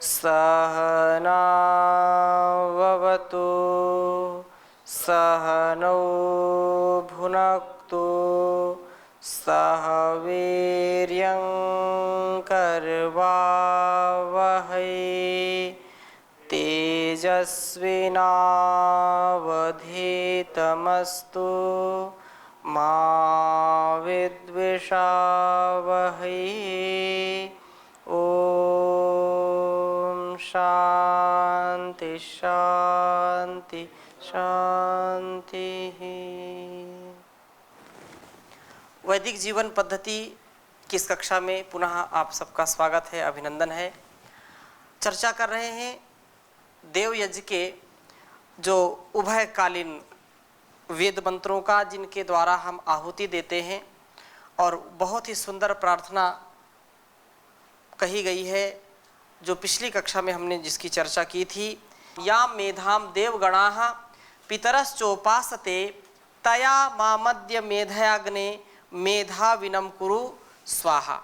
सहनाववतु सहनौ भुनक्तु सह वीर्यं करवावहै तेजस्विनावधीतमस्तु मा विद्विषावहै। ओम शांति शांति शांति। वैदिक जीवन पद्धति की इस कक्षा में पुनः आप सबका स्वागत है, अभिनंदन है। चर्चा कर रहे हैं देव यज्ञ के जो उभयकालीन वेद मंत्रों का, जिनके द्वारा हम आहुति देते हैं, और बहुत ही सुंदर प्रार्थना कही गई है जो पिछली कक्षा में हमने जिसकी चर्चा की थी। या मेधाम देवगणाः पितरश्चोपासते तया मामद्य मेधयाग्ने मेधाविनम कुरु स्वाहा।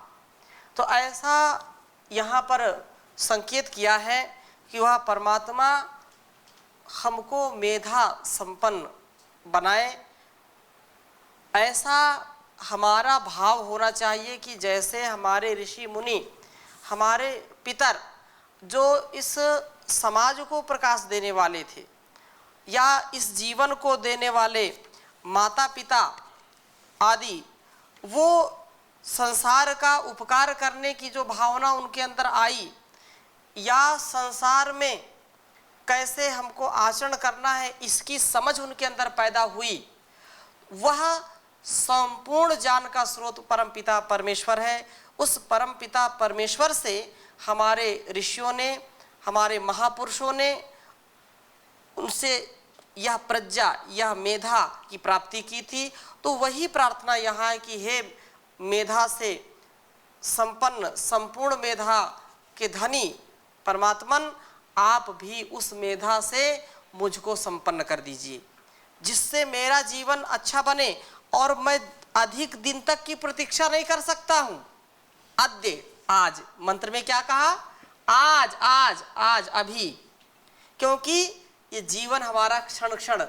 तो ऐसा यहाँ पर संकेत किया है कि वह परमात्मा हमको मेधा संपन्न बनाए। ऐसा हमारा भाव होना चाहिए कि जैसे हमारे ऋषि मुनि, हमारे पितर जो इस समाज को प्रकाश देने वाले थे या इस जीवन को देने वाले माता पिता आदि, वो संसार का उपकार करने की जो भावना उनके अंदर आई, या संसार में कैसे हमको आचरण करना है इसकी समझ उनके अंदर पैदा हुई, वह संपूर्ण ज्ञान का स्रोत परमपिता परमेश्वर है। उस परमपिता परमेश्वर से हमारे ऋषियों ने, हमारे महापुरुषों ने उनसे यह प्रज्ञा, यह मेधा की प्राप्ति की थी। तो वही प्रार्थना यहाँ है कि हे मेधा से संपन्न, संपूर्ण मेधा के धनी परमात्मन, आप भी उस मेधा से मुझको संपन्न कर दीजिए, जिससे मेरा जीवन अच्छा बने और मैं अधिक दिन तक की प्रतीक्षा नहीं कर सकता हूँ। अद्य, आज, मंत्र में क्या कहा? आज आज आज, अभी, क्योंकि ये जीवन हमारा क्षण क्षण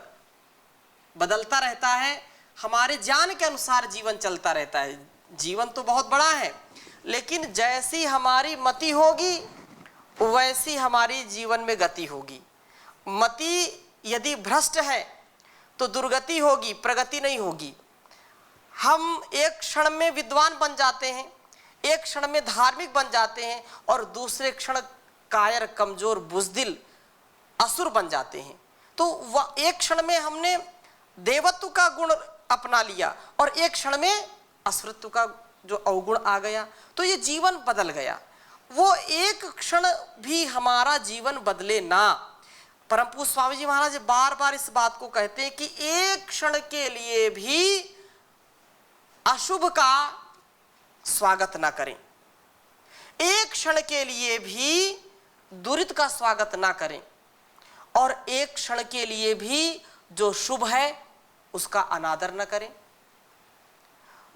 बदलता रहता है, हमारे ज्ञान के अनुसार जीवन चलता रहता है। जीवन तो बहुत बड़ा है, लेकिन जैसी हमारी मति होगी वैसी हमारी जीवन में गति होगी। मति यदि भ्रष्ट है तो दुर्गति होगी, प्रगति नहीं होगी। हम एक क्षण में विद्वान बन जाते हैं, एक क्षण में धार्मिक बन जाते हैं, और दूसरे क्षण कायर, कमजोर, बुज़दिल, असुर बन जाते हैं। तो वह एक क्षण में हमने देवत्व का गुण अपना लिया और एक क्षण में असुरत्व का जो अवगुण आ गया, तो ये जीवन बदल गया। वो एक क्षण भी हमारा जीवन बदले ना। परम पूज्य स्वामी जी महाराज बार बार इस बात को कहते हैं कि एक क्षण के लिए भी अशुभ का स्वागत ना करें, एक क्षण के लिए भी दुरित का स्वागत ना करें, और एक क्षण के लिए भी जो शुभ है उसका अनादर न करें,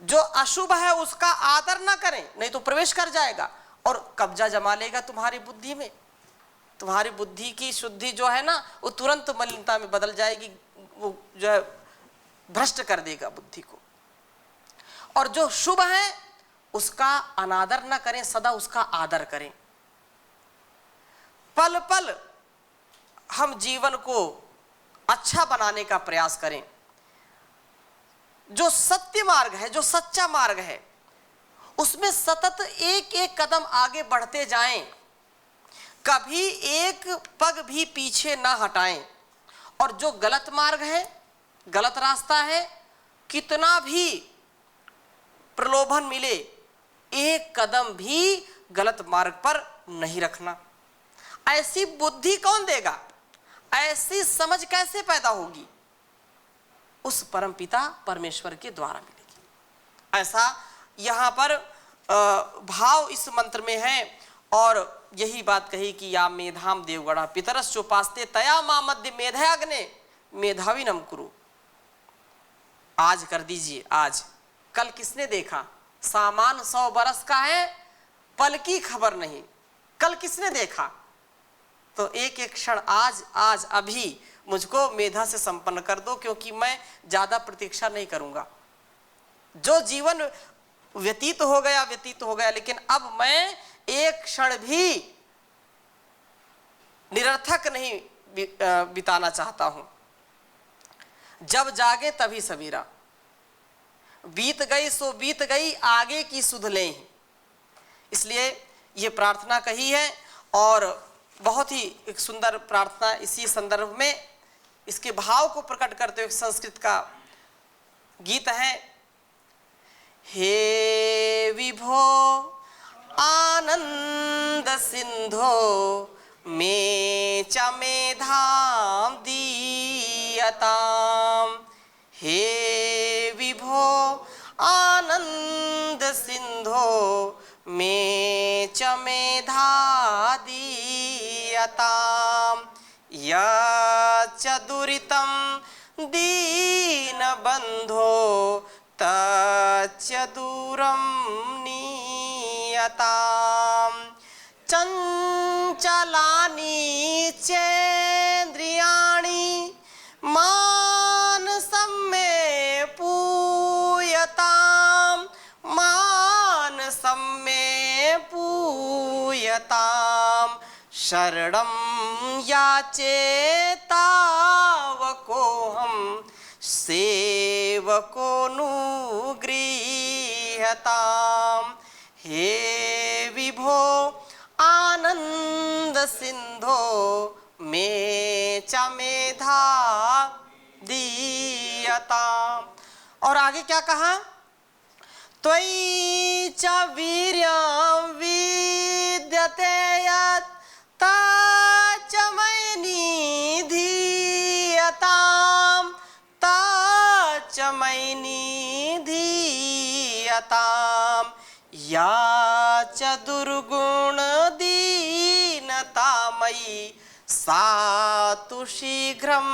जो अशुभ है उसका आदर न करें, नहीं तो प्रवेश कर जाएगा और कब्जा जमा लेगा तुम्हारी बुद्धि में। तुम्हारी बुद्धि की शुद्धि जो है ना, वो तुरंत मलिनता में बदल जाएगी, वो जो है भ्रष्ट कर देगा बुद्धि को। और जो शुभ है उसका अनादर न करें, सदा उसका आदर करें। पल पल हम जीवन को अच्छा बनाने का प्रयास करें। जो सत्य मार्ग है, जो सच्चा मार्ग है, उसमें सतत एक एक कदम आगे बढ़ते जाएं, कभी एक पग भी पीछे ना हटाएं। और जो गलत मार्ग है, गलत रास्ता है, कितना भी प्रलोभन मिले, एक कदम भी गलत मार्ग पर नहीं रखना। ऐसी बुद्धि कौन देगा? ऐसी समझ कैसे पैदा होगी? उस परमपिता परमेश्वर के द्वारा मिलेगी। ऐसा यहाँ पर भाव इस मंत्र में है। और यही बात कही कि या मेधाम देवगणा पितरश्चोपास्ते तया मा मध्य मेधयाग्ने मेधाविनम कुरु। आज कर दीजिए, आज। कल किसने देखा? सामान 100 बरस का है, पल की खबर नहीं। कल किसने देखा? तो एक एक क्षण आज आज अभी मुझको मेधा से संपन्न कर दो, क्योंकि मैं ज्यादा प्रतीक्षा नहीं करूंगा। जो जीवन व्यतीत हो गया, लेकिन अब मैं एक क्षण भी निरर्थक नहीं बिताना चाहता हूं। जब जागे तभी सवेरा, बीत गई सो बीत गई, आगे की सुध लें। इसलिए ये प्रार्थना कही है, और बहुत ही एक सुंदर प्रार्थना इसी संदर्भ में इसके भाव को प्रकट करते हुए संस्कृत का गीत है। हे विभो आनंद सिंधो मे च मेधाम दीयताम। हे विभो आनंद सिंधो मे च मेधा दीयताम। यच्च दुरितं दीन बंधो तच्च दूरं नीयताम्। चंचलानि चेन्द्रियाणि मानसं मे पूयताम्, मानसं मे पूयताम्। शरणं याचे तावकोऽहं सेवकोऽनुगृह्यताम्। हे विभो आनंद सिंधो मे च मेधा दीयताम्। और आगे क्या कहा? त्वयि च वीर्यं विद्यते यत् तच्च मयि निधीयताम्, तच्च मयि निधीयताम्। या च दुर्गुण दीनता मयि सा तु शीघ्रं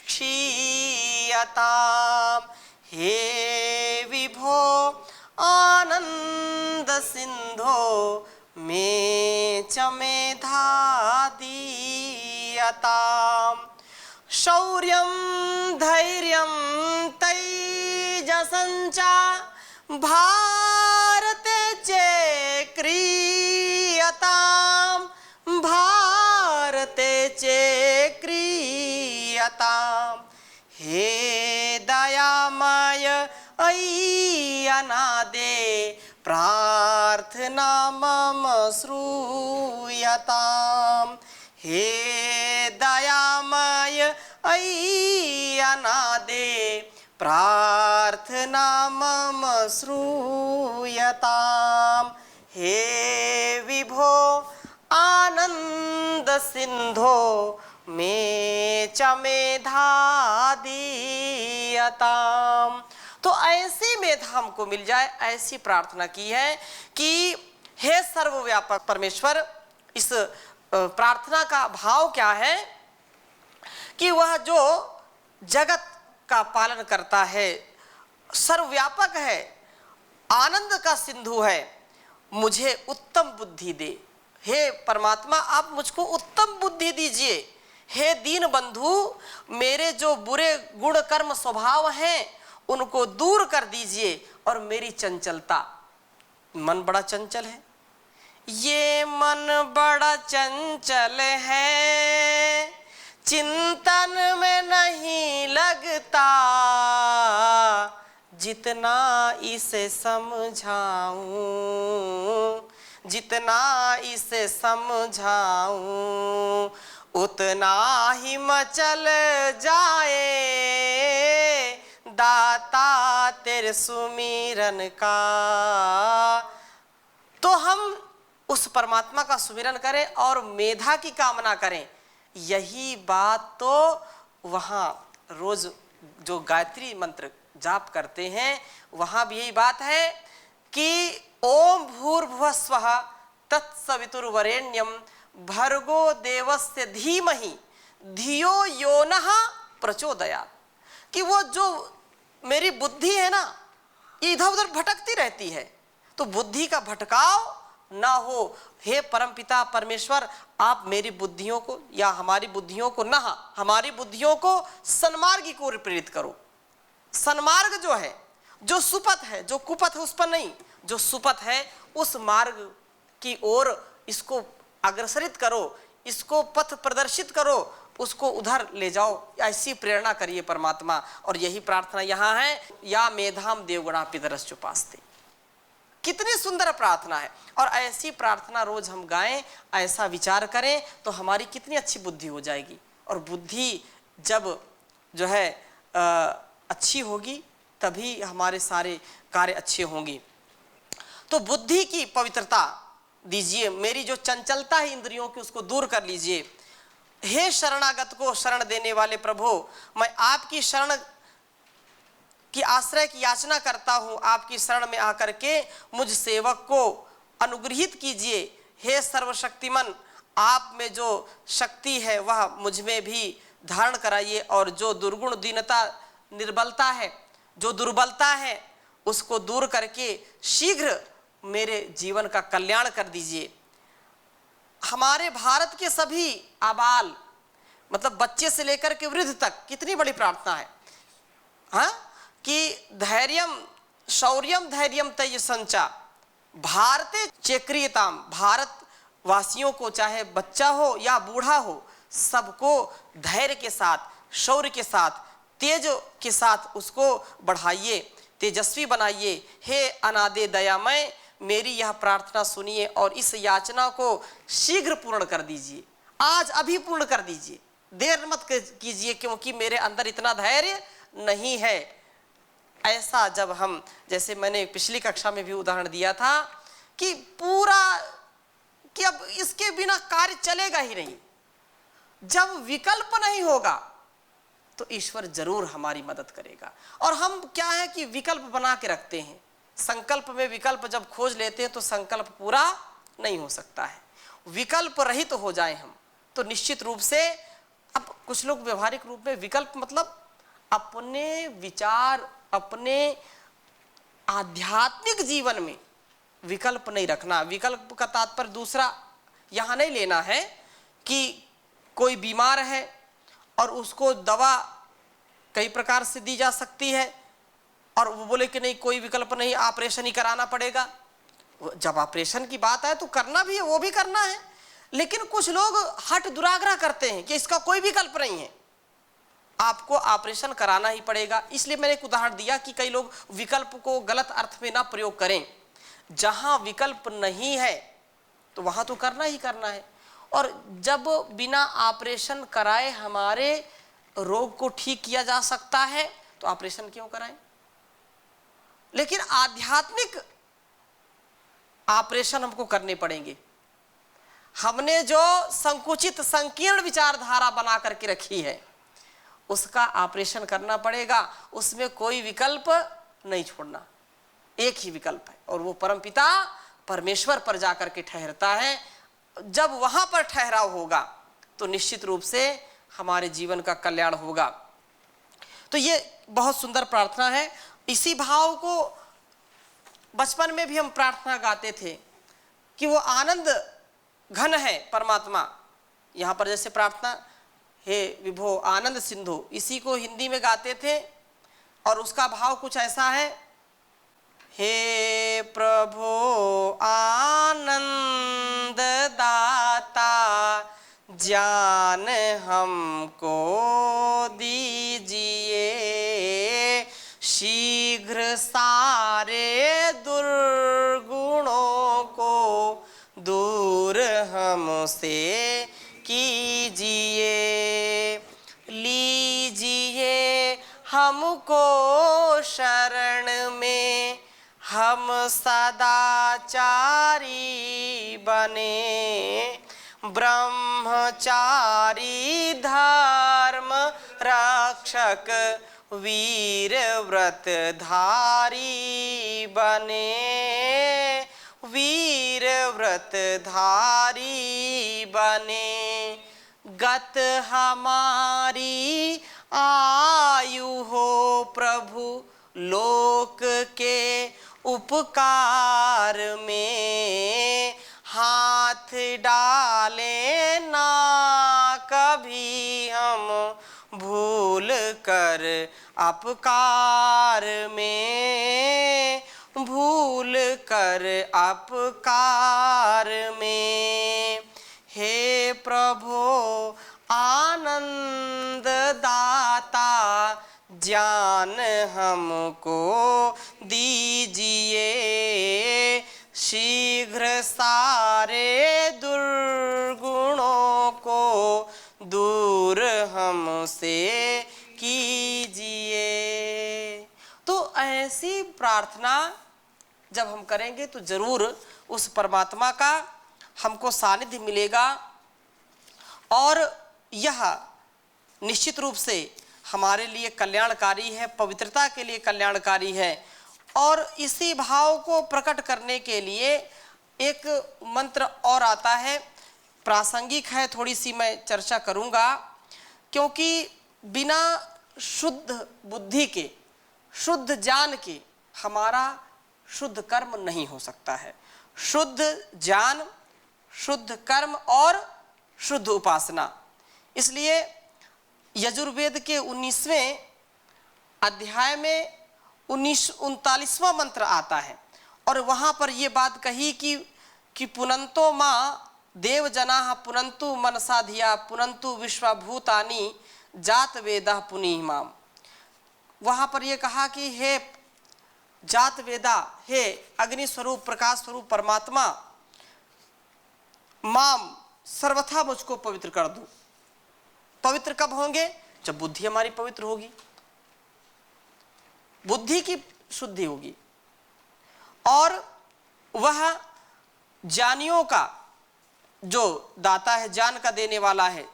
क्षीयताम्। हे विभो आनंद सिंधो मे च मेधा दीयताम्। शौर्यं धैर्यं तैजसं च भारते चे क्रियताम्, भारते चे क्रियताम्। हे दयामय अयि अनादे प्रार्थना मम श्रूयताम्। हे दयामय अयि अनादे प्रार्थना मम श्रूयताम्। हे विभो आनंद सिंधो मे च मेधा दीयताम्। तो ऐसी मेधा हमको मिल जाए, ऐसी प्रार्थना की है कि हे सर्वव्यापक परमेश्वर। इस प्रार्थना का भाव क्या है कि वह जो जगत का पालन करता है, सर्वव्यापक है, आनंद का सिंधु है, मुझे उत्तम बुद्धि दे। हे परमात्मा, आप मुझको उत्तम बुद्धि दीजिए। हे दीन बंधु, मेरे जो बुरे गुण कर्म स्वभाव हैं उनको दूर कर दीजिए, और मेरी चंचलता, मन बड़ा चंचल है, ये मन बड़ा चंचल है, चिंतन में नहीं लगता, जितना इसे समझाऊं, जितना इसे समझाऊं, उतना ही मचल जाए दाता तेरे सुमिरन का। तो हम उस परमात्मा का सुमिरन करें और मेधा की कामना करें। यही बात तो वहाँ रोज जो गायत्री मंत्र जाप करते हैं वहाँ भी यही बात है कि ओम भूर्भुवः स्वः तत्सवितुर्वरेण्यं भर्गो देवस्य धीमहि धियो यो नः प्रचोदयात्। कि वो जो मेरी बुद्धि है ना, इधर उधर भटकती रहती है, तो बुद्धि का भटकाव ना हो। हे परमपिता परमेश्वर, आप मेरी बुद्धियों को या हमारी बुद्धियों को ना, हमारी बुद्धियों को सन्मार्ग की ओर प्रेरित करो। सन्मार्ग जो है, जो सुपथ है, जो कुपथ है उस पर नहीं, जो सुपथ है उस मार्ग की ओर इसको अग्रसरित करो, इसको पथ प्रदर्शित करो, उसको उधर ले जाओ, ऐसी प्रेरणा करिए परमात्मा। और यही प्रार्थना यहाँ है, या मेधाम देवगुणा पितरश्च उपास्ते। कितनी सुंदर प्रार्थना है। और ऐसी प्रार्थना रोज हम गाएं, ऐसा विचार करें तो हमारी कितनी अच्छी बुद्धि हो जाएगी। और बुद्धि जब जो है अच्छी होगी तभी हमारे सारे कार्य अच्छे होंगे। तो बुद्धि की पवित्रता दीजिए, मेरी जो चंचलता है इंद्रियों की उसको दूर कर लीजिए। हे शरणागत को शरण देने वाले प्रभु, मैं आपकी शरण की आश्रय की याचना करता हूँ। आपकी शरण में आकर के मुझ सेवक को अनुग्रहित कीजिए। हे सर्वशक्तिमान, आप में जो शक्ति है वह मुझ में भी धारण कराइए। और जो दुर्गुण, दीनता, निर्बलता है, जो दुर्बलता है उसको दूर करके शीघ्र मेरे जीवन का कल्याण कर दीजिए। हमारे भारत के सभी आबाल, मतलब बच्चे से लेकर के वृद्ध तक, कितनी बड़ी प्रार्थना है हाँ, कि धैर्यम शौर्यम धैर्यम तय संचा भारते चक्रियताम। भारत वासियों को, चाहे बच्चा हो या बूढ़ा हो, सबको धैर्य के साथ, शौर्य के साथ, तेज के साथ उसको बढ़ाइए, तेजस्वी बनाइए। हे अनादि दयामय, मेरी यह प्रार्थना सुनिए और इस याचना को शीघ्र पूर्ण कर दीजिए। आज अभी पूर्ण कर दीजिए, देर मत कीजिए, क्योंकि मेरे अंदर इतना धैर्य नहीं है। ऐसा जब हम, जैसे मैंने पिछली कक्षा में भी उदाहरण दिया था कि पूरा, कि अब इसके बिना कार्य चलेगा ही नहीं। जब विकल्प नहीं होगा तो ईश्वर जरूर हमारी मदद करेगा। और हम क्या है कि विकल्प बना के रखते हैं, संकल्प में विकल्प जब खोज लेते हैं तो संकल्प पूरा नहीं हो सकता है। विकल्प रहित तो हो जाए हम तो निश्चित रूप से, अब कुछ लोग व्यवहारिक रूप में विकल्प मतलब अपने विचार, अपने आध्यात्मिक जीवन में विकल्प नहीं रखना। विकल्प का तात्पर्य दूसरा यहाँ नहीं लेना है कि कोई बीमार है और उसको दवा कई प्रकार से दी जा सकती है और वो बोले कि नहीं कोई विकल्प नहीं, ऑपरेशन ही कराना पड़ेगा। जब ऑपरेशन की बात आए तो करना भी है, वो भी करना है। लेकिन कुछ लोग हठ दुराग्रह करते हैं कि इसका कोई विकल्प नहीं है, आपको ऑपरेशन कराना ही पड़ेगा। इसलिए मैंने एक उदाहरण दिया कि कई लोग विकल्प को गलत अर्थ में ना प्रयोग करें। जहां विकल्प नहीं है तो वहां तो करना ही करना है। और जब बिना ऑपरेशन कराए हमारे रोग को ठीक किया जा सकता है तो ऑपरेशन क्यों कराएं। लेकिन आध्यात्मिक ऑपरेशन हमको करने पड़ेंगे। हमने जो संकुचित संकीर्ण विचारधारा बना करके रखी है उसका ऑपरेशन करना पड़ेगा। उसमें कोई विकल्प नहीं छोड़ना, एक ही विकल्प है और वो परमपिता परमेश्वर पर जाकर के ठहरता है। जब वहां पर ठहराव होगा तो निश्चित रूप से हमारे जीवन का कल्याण होगा। तो ये बहुत सुंदर प्रार्थना है। इसी भाव को बचपन में भी हम प्रार्थना गाते थे कि वो आनंद घन है परमात्मा। यहाँ पर जैसे प्रार्थना हे विभो आनंद सिंधु, इसी को हिंदी में गाते थे और उसका भाव कुछ ऐसा है, हे प्रभु आनंद दाता ज्ञान हमको दीजिए, शीघ्र सारे दुर्गुणों को दूर हमसे कीजिए। लीजिए हमको शरण में, हम सदाचारी बने, ब्रह्मचारी धर्म रक्षक वीर व्रतधारी बने, वीर व्रतधारी बने। गत हमारी आयु हो प्रभु लोक के उपकार में हाथ डाले ना कभी हम भूल कर अपकार में, भूल कर अपकार में। हे प्रभु आनंद दाता ज्ञान हमको दीजिए, शीघ्र सारे दुर्गुणों को दूर हमसे कीजिए। तो ऐसी प्रार्थना जब हम करेंगे तो जरूर उस परमात्मा का हमको सानिध्य मिलेगा और यह निश्चित रूप से हमारे लिए कल्याणकारी है, पवित्रता के लिए कल्याणकारी है। और इसी भाव को प्रकट करने के लिए एक मंत्र और आता है, प्रासंगिक है, थोड़ी सी मैं चर्चा करूंगा, क्योंकि बिना शुद्ध बुद्धि के, शुद्ध ज्ञान के हमारा शुद्ध कर्म नहीं हो सकता है। शुद्ध ज्ञान, शुद्ध कर्म और शुद्ध उपासना। इसलिए यजुर्वेद के 19वें अध्याय में 39वां मंत्र आता है और वहाँ पर ये बात कही कि पुनंतो माँ देवजनाः पुनंतु मनसा धिया पुनंतु विश्वभूतानि जात वेदा पुनीः माम। वहाँ पर ये कहा कि हे जात वेदा, हे अग्नि स्वरूप प्रकाश स्वरूप परमात्मा, माम सर्वथा मुझको पवित्र कर दो। पवित्र कब होंगे? जब बुद्धि हमारी पवित्र होगी, बुद्धि की शुद्धि होगी और वह ज्ञानियों का जो दाता है, ज्ञान का देने वाला है,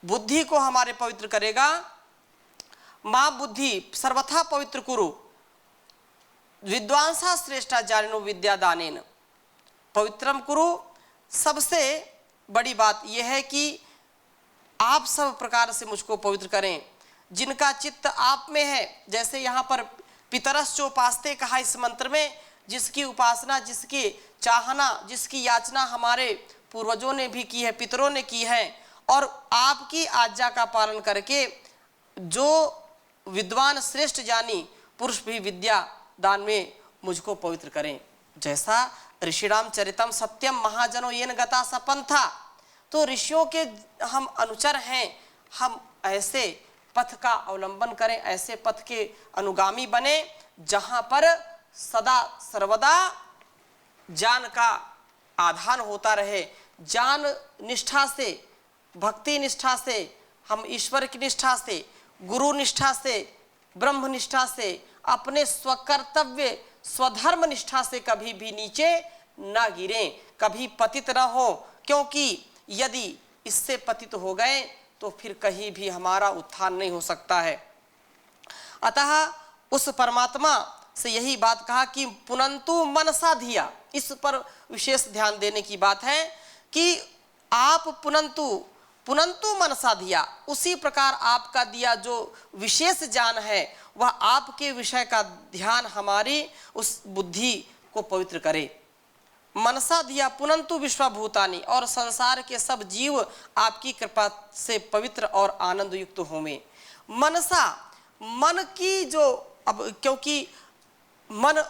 बुद्धि को हमारे पवित्र करेगा। मां बुद्धि सर्वथा पवित्र कुरु विद्वांसा श्रेष्ठा जानिनो विद्या दानेन। पवित्रम कुरु, सबसे बड़ी बात यह है कि आप सब प्रकार से मुझको पवित्र करें। जिनका चित्त आप में है, जैसे यहाँ पर पितरस चोपास्ते कहा इस मंत्र में, जिसकी उपासना, जिसकी चाहना, जिसकी याचना हमारे पूर्वजों ने भी की है, पितरों ने की है, और आपकी आज्ञा का पालन करके जो विद्वान श्रेष्ठ ज्ञानी पुरुष भी विद्या दान में मुझको पवित्र करें। जैसा ऋषिराम चरितम सत्यम महाजनो येन गता सपंथा। तो ऋषियों के हम अनुचर हैं, हम ऐसे पथ का अवलंबन करें, ऐसे पथ के अनुगामी बने जहां पर सदा सर्वदा ज्ञान का आधान होता रहे। ज्ञान निष्ठा से, भक्ति निष्ठा से, हम ईश्वर की निष्ठा से, गुरु निष्ठा से, ब्रह्म निष्ठा से, अपने स्वकर्तव्य स्वधर्म निष्ठा से कभी भी नीचे ना गिरें, कभी पतित ना हो, क्योंकि यदि इससे पतित हो गए तो फिर कहीं भी हमारा उत्थान नहीं हो सकता है। अतः उस परमात्मा से यही बात कहा कि पुनंतु मनसा धिया। इस पर विशेष ध्यान देने की बात है कि आप पुनंतु मनसा धिया, उसी प्रकार आपका दिया जो विशेष ज्ञान है वह आपके विषय का ध्यान हमारी उस बुद्धि को पवित्र करे। मनसा दिया पुनंतु विश्वभूतानि, और संसार के सब जीव आपकी कृपा से पवित्र और आनंद युक्त होवें। मनसा, मन की जो, अब क्योंकि मन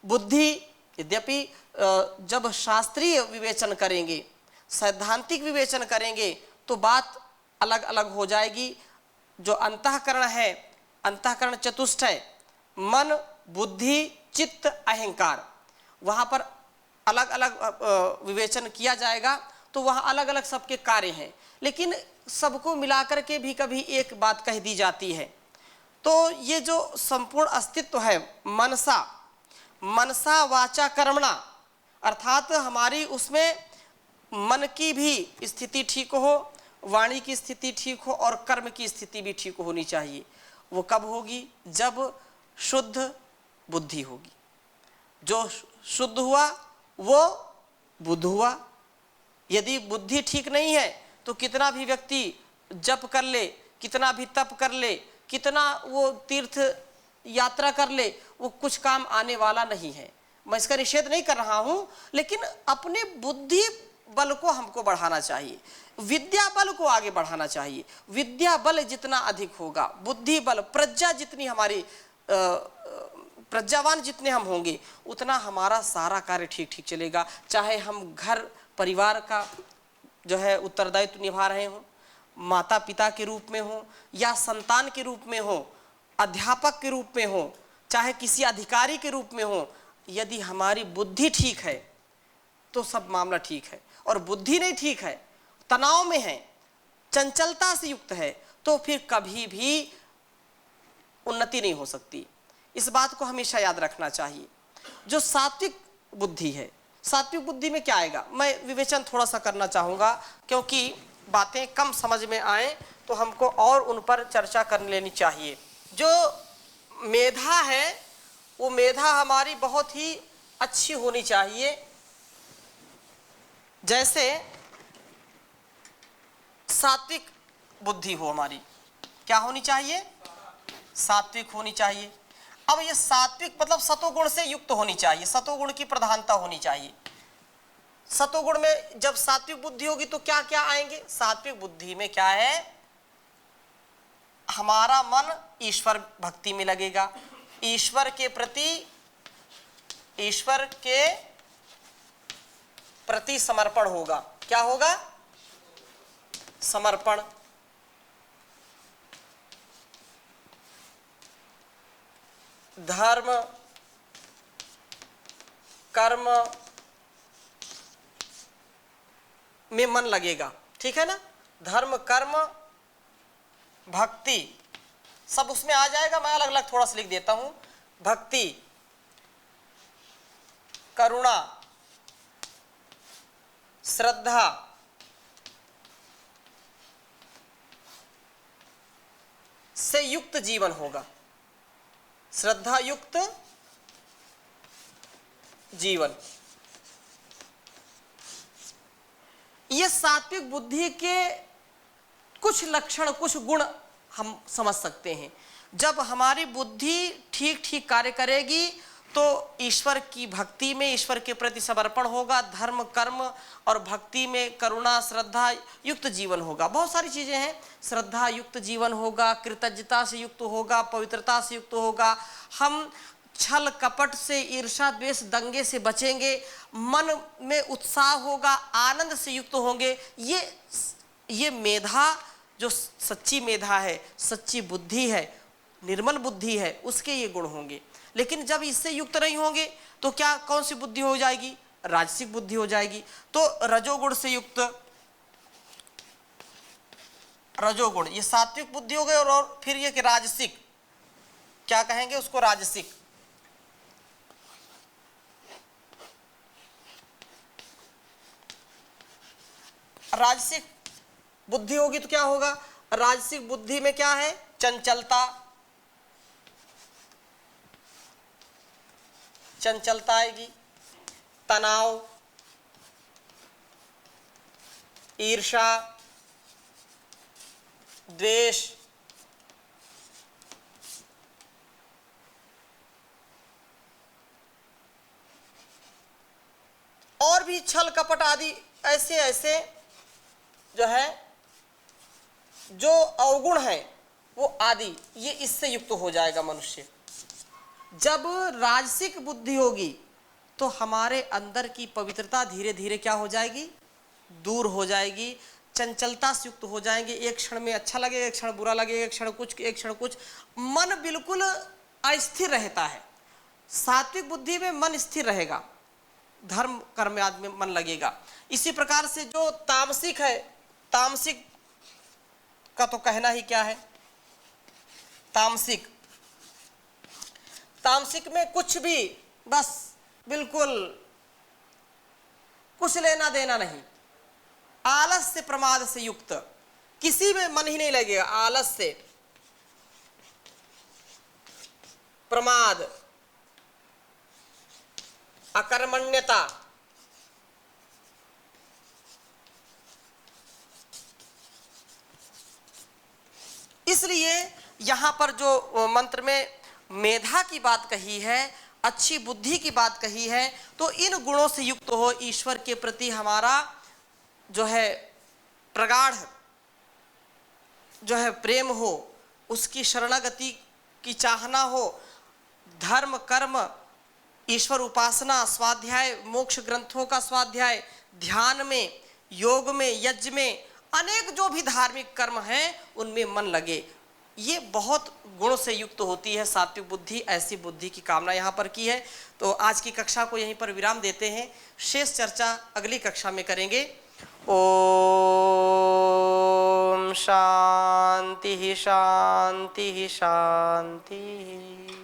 बुद्धि, यद्यपि जब शास्त्रीय विवेचन करेंगे, सैद्धांतिक विवेचन करेंगे तो बात अलग अलग हो जाएगी। जो अंतःकरण है, अंतःकरण चतुष्ट है, मन बुद्धि चित्त अहंकार, वहाँ पर अलग अलग विवेचन किया जाएगा। तो वहाँ अलग अलग सबके कार्य हैं, लेकिन सबको मिलाकर के भी कभी एक बात कह दी जाती है। तो ये जो संपूर्ण अस्तित्व है मनसा, मनसा वाचा कर्मणा, अर्थात हमारी उसमें मन की भी स्थिति ठीक हो, वाणी की स्थिति ठीक हो और कर्म की स्थिति भी ठीक होनी चाहिए। वो कब होगी? जब शुद्ध बुद्धि होगी। जो शुद्ध हुआ वो बुद्ध हुआ। यदि बुद्धि ठीक नहीं है तो कितना भी व्यक्ति जप कर ले, कितना भी तप कर ले, कितना वो तीर्थ यात्रा कर ले वो कुछ काम आने वाला नहीं है। मैं इसका निषेध नहीं कर रहा हूं, लेकिन अपने बुद्धि बल को हमको बढ़ाना चाहिए, विद्या बल को आगे बढ़ाना चाहिए। विद्या बल जितना अधिक होगा, बुद्धि बल, प्रज्ञा जितनी हमारी प्रज्ञावान जितने हम होंगे, उतना हमारा सारा कार्य ठीक ठीक चलेगा। चाहे हम घर परिवार का जो है उत्तरदायित्व निभा रहे हों, माता पिता के रूप में हो, या संतान के रूप में हो, अध्यापक के रूप में हो, चाहे किसी अधिकारी के रूप में हो, यदि हमारी बुद्धि ठीक है तो सब मामला ठीक है। और बुद्धि नहीं ठीक है, तनाव में है, चंचलता से युक्त है, तो फिर कभी भी उन्नति नहीं हो सकती। इस बात को हमेशा याद रखना चाहिए। जो सात्विक बुद्धि है, सात्विक बुद्धि में क्या आएगा, मैं विवेचन थोड़ा सा करना चाहूँगा, क्योंकि बातें कम समझ में आए तो हमको और उन पर चर्चा कर लेनी चाहिए। जो मेधा है, वो मेधा हमारी बहुत ही अच्छी होनी चाहिए। जैसे सात्विक बुद्धि हो हमारी, क्या होनी चाहिए, सात्विक होनी चाहिए। अब ये सात्विक मतलब सतोगुण से युक्त होनी चाहिए, सतोगुण की प्रधानता होनी चाहिए। सतोगुण में जब सात्विक बुद्धि होगी तो क्या क्या आएंगे, सात्विक बुद्धि में क्या है, हमारा मन ईश्वर भक्ति में लगेगा, ईश्वर के प्रति समर्पण होगा। क्या होगा, समर्पण। धर्म कर्म में मन लगेगा, ठीक है ना। धर्म कर्म भक्ति सब उसमें आ जाएगा। मैं अलग अलग थोड़ा सा लिख देता हूं। भक्ति, करुणा, श्रद्धा, से युक्त जीवन होगा, श्रद्धा युक्त जीवन। ये सात्विक बुद्धि के कुछ लक्षण, कुछ गुण हम समझ सकते हैं। जब हमारी बुद्धि ठीक ठीक कार्य करेगी तो ईश्वर की भक्ति में ईश्वर के प्रति समर्पण होगा, धर्म कर्म और भक्ति में करुणा श्रद्धा युक्त जीवन होगा। बहुत सारी चीजें हैं, श्रद्धा युक्त जीवन होगा, कृतज्ञता से युक्त होगा, पवित्रता से युक्त होगा। हम छल कपट से, ईर्ष्या द्वेष दंगे से बचेंगे, मन में उत्साह होगा, आनंद से युक्त होंगे। ये मेधा जो सच्ची मेधा है, सच्ची बुद्धि है, निर्मल बुद्धि है, उसके ये गुण होंगे। लेकिन जब इससे युक्त नहीं होंगे तो क्या, कौन सी बुद्धि हो जाएगी, राजसिक बुद्धि हो जाएगी। तो रजोगुण से युक्त, रजोगुण ये सात्विक बुद्धि हो गई। और फिर ये कि राजसिक, क्या कहेंगे उसको, राजसिक। राजसिक बुद्धि होगी तो क्या होगा, राजसिक बुद्धि में क्या है, चंचलता, चंचलता आएगी, तनाव, ईर्ष्या, द्वेष, और भी छल कपट आदि ऐसे ऐसे जो है, जो अवगुण है वो आदि, ये इससे युक्त हो जाएगा मनुष्य। जब राजसिक बुद्धि होगी तो हमारे अंदर की पवित्रता धीरे धीरे क्या हो जाएगी, दूर हो जाएगी, चंचलता से युक्त हो जाएंगे। एक क्षण में अच्छा लगेगा, एक क्षण बुरा लगेगा, एक क्षण कुछ, एक क्षण कुछ, मन बिल्कुल अस्थिर रहता है। सात्विक बुद्धि में मन स्थिर रहेगा, धर्म कर्म आदि में मन लगेगा। इसी प्रकार से जो तामसिक है, तामसिक का तो कहना ही क्या है, तामसिक, तामसिक में कुछ भी, बस बिल्कुल कुछ लेना देना नहीं, आलस से प्रमाद से युक्त, किसी में मन ही नहीं लगेगा। आलस से प्रमाद, अकर्मण्यता, इसलिए यहां पर जो मंत्र में मेधा की बात कही है, अच्छी बुद्धि की बात कही है, तो इन गुणों से युक्त हो, ईश्वर के प्रति हमारा जो है प्रगाढ़ जो है प्रेम हो, उसकी शरणागति की चाहना हो, धर्म कर्म ईश्वर उपासना स्वाध्याय मोक्ष ग्रंथों का स्वाध्याय, ध्यान में, योग में, यज्ञ में, अनेक जो भी धार्मिक कर्म हैं उनमें मन लगे। ये बहुत गुण से युक्त होती है सात्विक बुद्धि। ऐसी बुद्धि की कामना यहाँ पर की है। तो आज की कक्षा को यहीं पर विराम देते हैं, शेष चर्चा अगली कक्षा में करेंगे। ओम शांति शांति शांति।